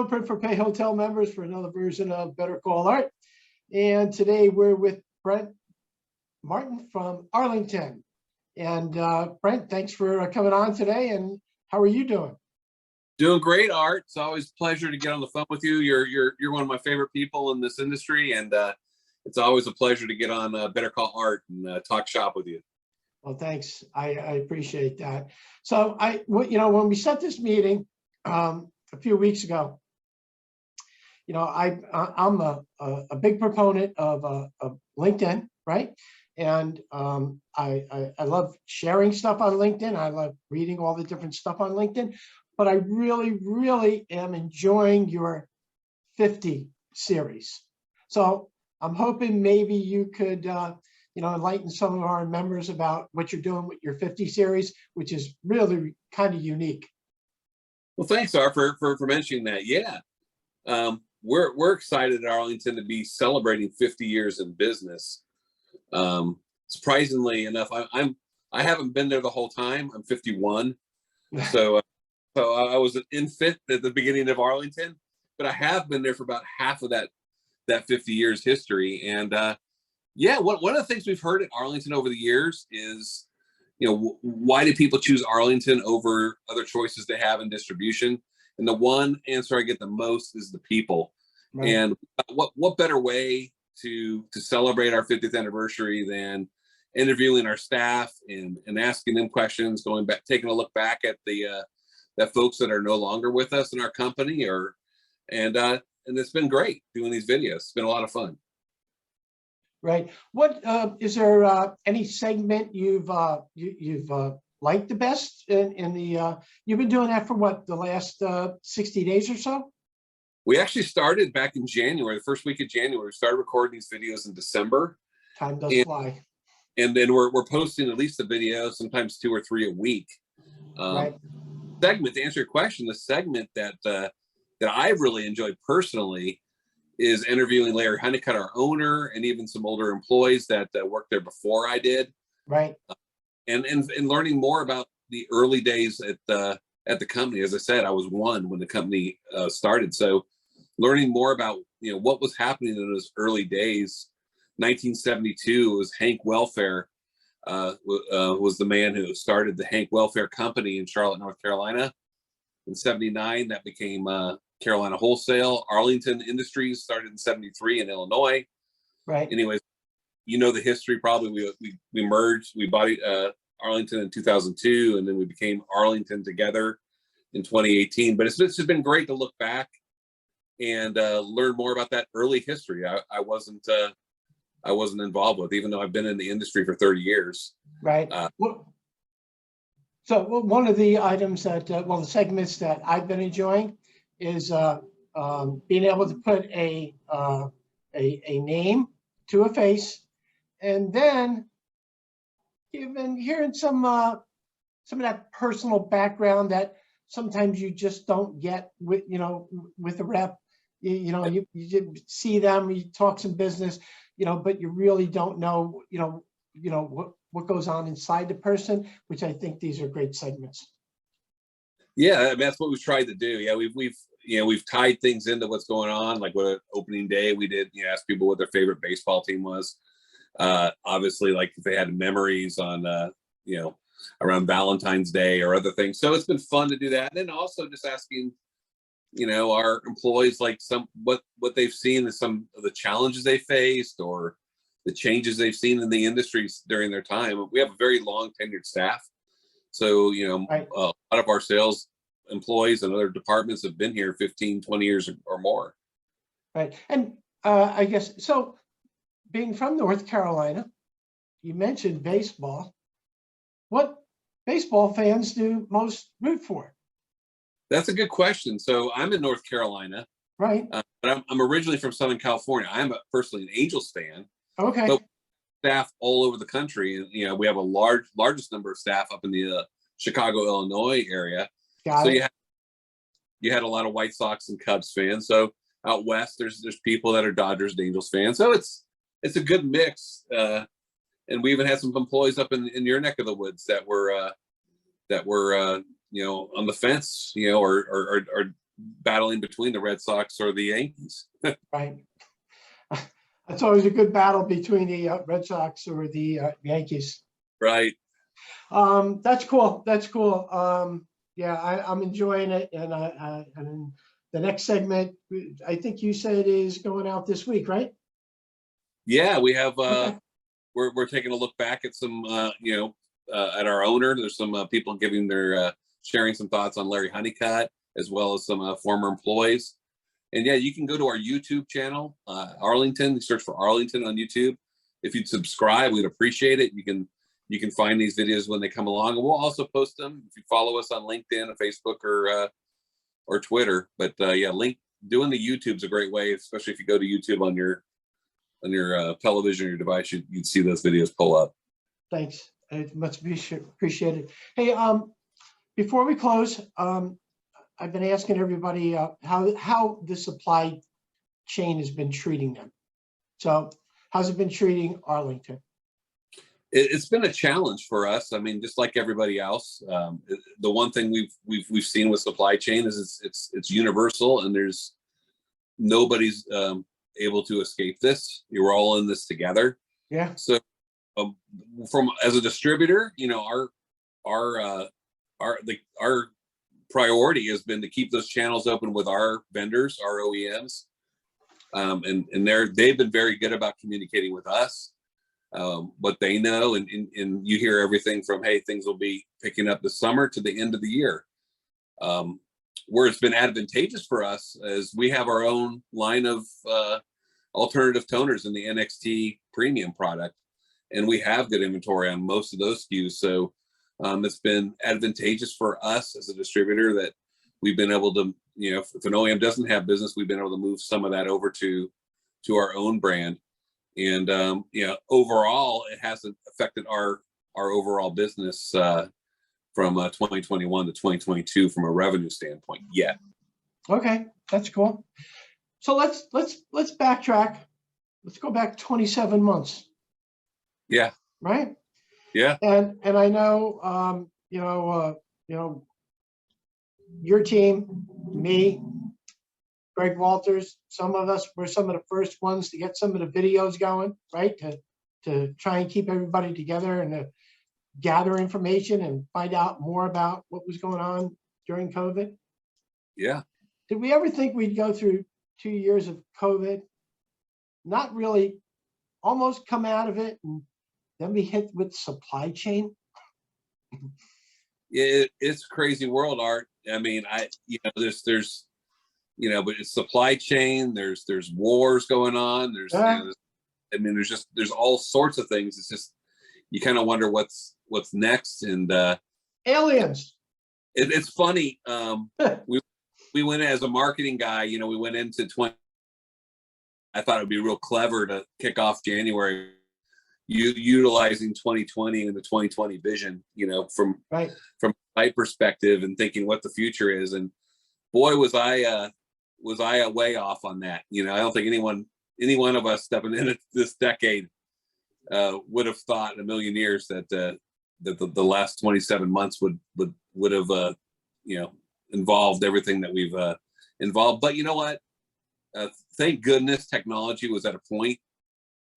Hello, Print for Pay Hotel members, for another version of Better Call Art. And today we're with Brent Martin from Arlington. And Brent, thanks for coming on today. And how are you doing? Doing great, Art. It's always a pleasure to get on the phone with you. You're one of my favorite people in this industry, and it's always a pleasure to get on Better Call Art and talk shop with you. Well, thanks. I appreciate that. So when we set this meeting a few weeks ago, I'm a big proponent of LinkedIn, right? And I love sharing stuff on LinkedIn. I love reading all the different stuff on LinkedIn, but I really am enjoying your 50 series. So I'm hoping maybe you could, enlighten some of our members about what you're doing with your 50 series, which is really kind of unique. Well, thanks, Art, for mentioning that. Yeah, we're excited at Arlington to be celebrating 50 years in business. Surprisingly enough, I haven't been there the whole time. I'm 51, so I was an infant at the beginning of Arlington, but I have been there for about half of that 50 years history. And yeah, one of the things we've heard at Arlington over the years is, why do people choose Arlington over other choices they have in distribution? And the one answer I get the most is the people. Right. And what better way to celebrate our 50th anniversary than interviewing our staff and asking them questions, going back, taking a look back at the folks that are no longer with us in our company, and it's been great doing these videos. It's been a lot of fun. Right. What is there any segment you've liked the best in the you've been doing that for what, the last 60 days or so? We actually started back in January, the first week of January. We started recording these videos in December. Time does fly. And then we're posting at least a video, sometimes 2 or 3 a week. Right. Segment, to answer your question, the segment that I really enjoyed personally is interviewing Larry Honeycutt, our owner, and even some older employees that worked there before I did. Right. And learning more about the early days at the company. As I said, I was 1 when the company started. So learning more about what was happening in those early days. 1972 was Hank Welfare was the man who started the Hank Welfare Company in Charlotte, North Carolina. In 79, that became Carolina Wholesale. Arlington Industries started in 73 in Illinois. Right. Anyways, the history probably. We merged. We bought Arlington in 2002, and then we became Arlington together in 2018. But it's just been great to look back and learn more about that early history. I wasn't involved with, even though I've been in the industry for 30 years. Right. So one of the items that, the segments that I've been enjoying is being able to put a name to a face, and then hearing some of that personal background that sometimes you just don't get with a rep. You see them, you talk some business, but you really don't know, what goes on inside the person, which I think these are great segments. Yeah, I mean, that's what we've tried to do. Yeah, we've tied things into what's going on. Like what opening day we did, ask people what their favorite baseball team was. Obviously, like if they had memories on, around Valentine's Day or other things. So it's been fun to do that. And then also just asking, our employees, like what they've seen is some of the challenges they faced or the changes they've seen in the industries during their time. We have a very long tenured staff. So, right. A lot of our sales employees and other departments have been here 15, 20 years or more. Right. And I guess, so being from North Carolina, you mentioned baseball. What baseball fans do most root for? That's a good question. So I'm in North Carolina. Right. But I'm originally from Southern California. I'm personally an Angels fan. Okay. But staff all over the country. We have a largest number of staff up in the Chicago, Illinois area. Got it. You had a lot of White Sox and Cubs fans. So out west, there's people that are Dodgers and Angels fans. So it's a good mix. And we even had some employees up in your neck of the woods that were on the fence, or battling between the Red Sox or the Yankees. Right. That's always a good battle between the Red Sox or the Yankees. Right. That's cool. That's cool. Yeah, I'm enjoying it. And the next segment, I think you said is going out this week, right? Yeah, we have. Okay. We're taking a look back at some, at our owner. There's some people giving their sharing some thoughts on Larry Honeycutt, as well as some former employees. And yeah, you can go to our YouTube channel, Arlington. Search for Arlington on YouTube. If you'd subscribe, we'd appreciate it. You can find these videos when they come along, and we'll also post them if you follow us on LinkedIn, or Facebook, or Twitter. But yeah, doing the YouTube's a great way, especially if you go to YouTube on your television or your device. You'd see those videos pull up. Thanks. It much appreciated. Hey, before we close, I've been asking everybody how the supply chain has been treating them. So how's it been treating Arlington? It's been a challenge for us. I mean, just like everybody else. The one thing we've seen with supply chain is it's universal, and there's nobody's able to escape this. We're all in this together. Yeah. So from as a distributor, our priority has been to keep those channels open with our vendors, our OEMs, and they've been very good about communicating with us what they know, and you hear everything from, hey, things will be picking up this summer to the end of the year. Where it's been advantageous for us is we have our own line of alternative toners in the NXT premium product, and we have good inventory on most of those SKUs. So it's been advantageous for us as a distributor that we've been able to, if an OEM doesn't have business, we've been able to move some of that over to our own brand. And overall, it hasn't affected our overall business from 2021 to 2022 from a revenue standpoint yet. Okay, that's cool. So let's backtrack. Let's go back 27 months. Yeah. Right. Yeah. And I know your team, me, Greg Walters, some of us were some of the first ones to get some of the videos going, right? To try and keep everybody together and to gather information and find out more about what was going on during COVID. Yeah. Did we ever think we'd go through 2 years of COVID? Not really, almost come out of it, and then be hit with supply chain. It's a crazy world, Art. I mean, there's but it's supply chain. There's wars going on. There's all sorts of things. It's just you kind of wonder what's next. And aliens. It's funny. We went as a marketing guy. We went into 20. I thought it'd be real clever to kick off January, utilizing 2020 and the 2020 vision. From my perspective and thinking what the future is. And boy, was I way off on that. I don't think any one of us stepping into this decade would have thought in a million years that the last 27 months would have involved everything that we've involved. But you know what? Thank goodness technology was at a point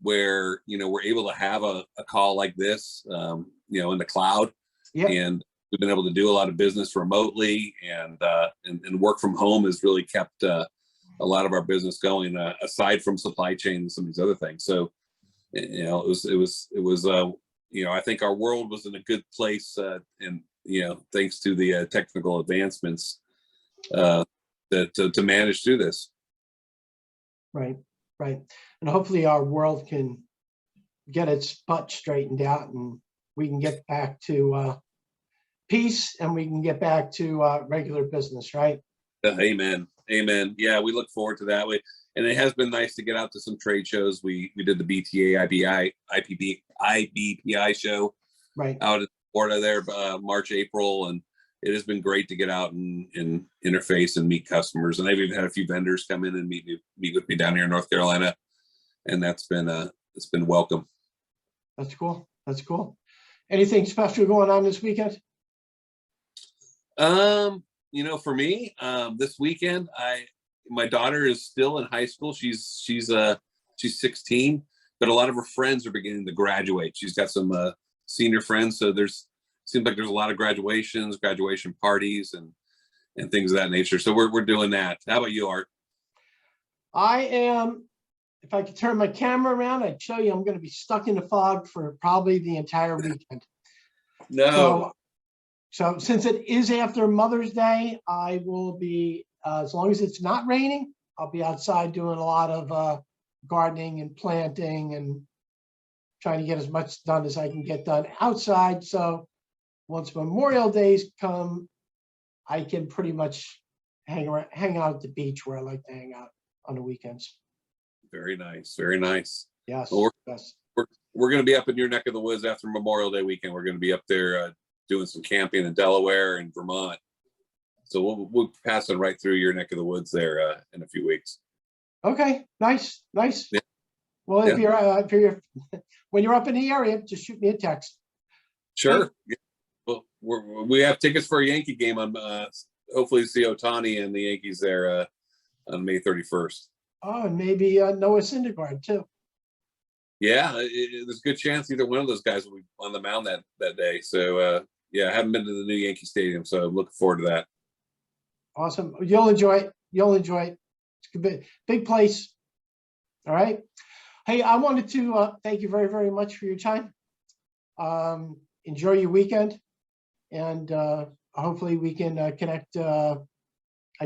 where we're able to have a call like this in the cloud. Yep. And we've been able to do a lot of business remotely, and work from home has really kept a lot of our business going, aside from supply chain and some of these other things. So it was I think our world was in a good place, and thanks to the technical advancements to manage through this. Right. And hopefully our world can get its butt straightened out, and we can get back to peace, and we can get back to regular business, right? Amen. Yeah, we look forward to that. And it has been nice to get out to some trade shows. We did the BTA IBPI show out in Florida there, March, April, and it has been great to get out and interface and meet customers. And I've even had a few vendors come in and meet with me down here in North Carolina, and it's been welcome. That's cool. Anything special going on this weekend? For me, this weekend, my daughter is still in high school. She's 16, but a lot of her friends are beginning to graduate. She's got some senior friends, so seems like there's a lot of graduations, graduation parties, and things of that nature. So we're doing that. How about you, Art? I am, if I could turn my camera around, I'd show you I'm going to be stuck in the fog for probably the entire weekend. No. So since it is after Mother's Day, I will be, as long as it's not raining, I'll be outside doing a lot of gardening and planting and trying to get as much done as I can get done outside. So once Memorial Days come, I can pretty much hang out at the beach where I like to hang out on the weekends. Very nice. Very nice. Yes. Well, Yes. we're going to be up in your neck of the woods after Memorial Day weekend. We're going to be up there doing some camping in Delaware and Vermont. So we'll be passing right through your neck of the woods there in a few weeks. Okay. Nice. Nice. Yeah. Well, if you're when you're up in the area, just shoot me a text. Sure. Yeah. Well, we have tickets for a Yankee game on hopefully see Ohtani and the Yankees there on May 31st. Oh, and maybe Noah Syndergaard too. Yeah, there's a good chance either one of those guys will be on the mound that day. So yeah, I haven't been to the new Yankee Stadium, so I'm looking forward to that. Awesome. You'll enjoy it. You'll enjoy it. It's a big place. All right. Hey, I wanted to thank you very, very much for your time. Enjoy your weekend, and hopefully we can connect, I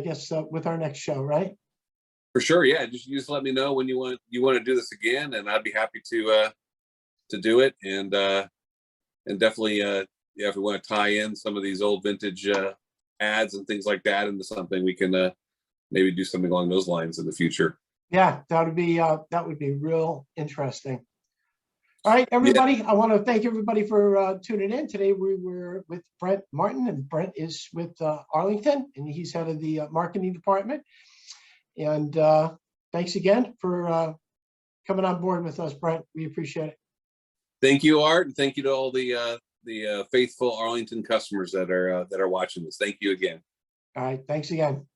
guess, with our next show, right? For sure. Yeah. Just let me know when you want to do this again, and I'd be happy to do it. And definitely, yeah, if we want to tie in some of these old vintage ads and things like that into something, we can maybe do something along those lines in the future. Yeah, that would be real interesting. All right, everybody. Yeah. I want to thank everybody for tuning in. Today we were with Brent Martin, and Brent is with Arlington, and he's head of the marketing department. And thanks again for coming on board with us, Brent. We appreciate it. Thank you, Art, and thank you to all the faithful Arlington customers that are watching this. Thank you again. All right, thanks again.